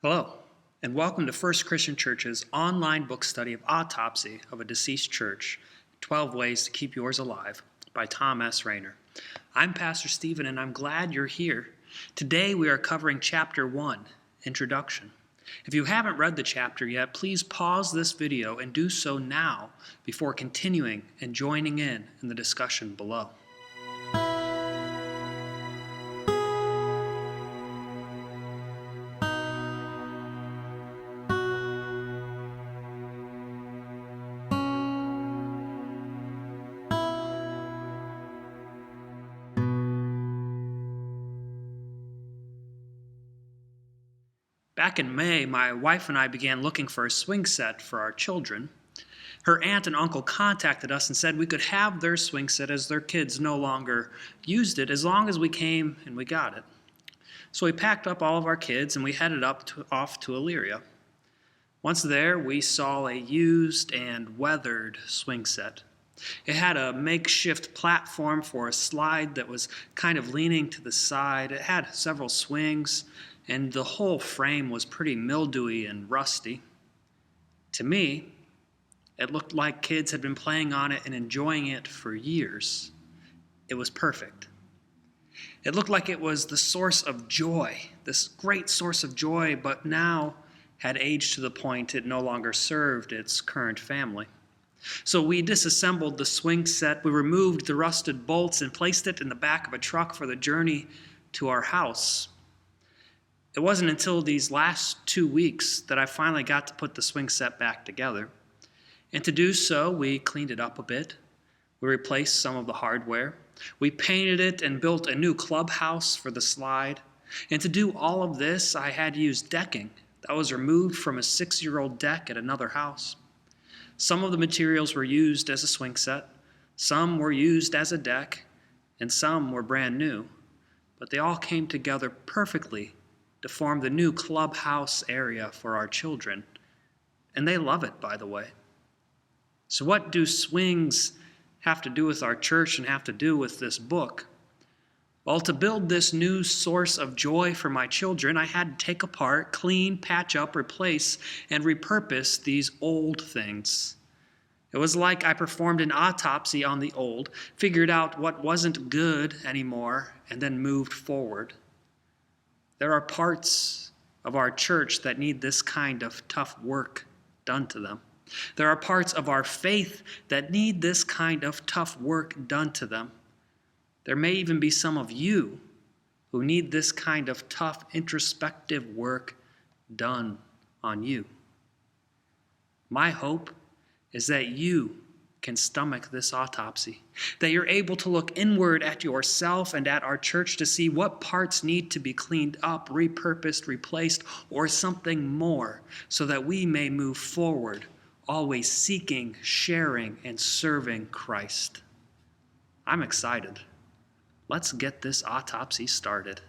Hello, and welcome to First Christian Church's online book study of Autopsy of a Deceased Church, 12 Ways to Keep Yours Alive by Thom S. I'm Pastor Stephen, and I'm glad you're here. Today we are covering Chapter 1, Introduction. If you haven't read the chapter yet, please pause this video and do so now before continuing and joining in the discussion below. Back in May, my wife and I began looking for a swing set for our children. Her aunt and uncle contacted us and said we could have their swing set as their kids no longer used it as long as we came and we got it. So we packed up all of our kids and we headed off to Elyria. Once there, we saw a used and weathered swing set. It had a makeshift platform for a slide that was kind of leaning to the side. It had several swings, and the whole frame was pretty mildewy and rusty. To me, it looked like kids had been playing on it and enjoying it for years. It was perfect. It looked like it was the source of joy, this great source of joy, but now had aged to the point it no longer served its current family. So we disassembled the swing set, we removed the rusted bolts and placed it in the back of a truck for the journey to our house. It wasn't until these last 2 weeks that I finally got to put the swing set back together. And to do so, we cleaned it up a bit. We replaced some of the hardware. We painted it and built a new clubhouse for the slide. And to do all of this, I had used decking that was removed from a 6-year-old deck at another house. Some of the materials were used as a swing set, some were used as a deck, and some were brand new. But they all came together perfectly to form the new clubhouse area for our children. And they love it, by the way. So what do swings have to do with our church and have to do with this book? Well, to build this new source of joy for my children, I had to take apart, clean, patch up, replace, and repurpose these old things. It was like I performed an autopsy on the old, figured out what wasn't good anymore, and then moved forward. There are parts of our church that need this kind of tough work done to them. There are parts of our faith that need this kind of tough work done to them. There may even be some of you who need this kind of tough, introspective work done on you. My hope is that you can stomach this autopsy, that you're able to look inward at yourself and at our church to see what parts need to be cleaned up, repurposed, replaced, or something more, so that we may move forward, always seeking, sharing, and serving Christ. I'm excited. Let's get this autopsy started.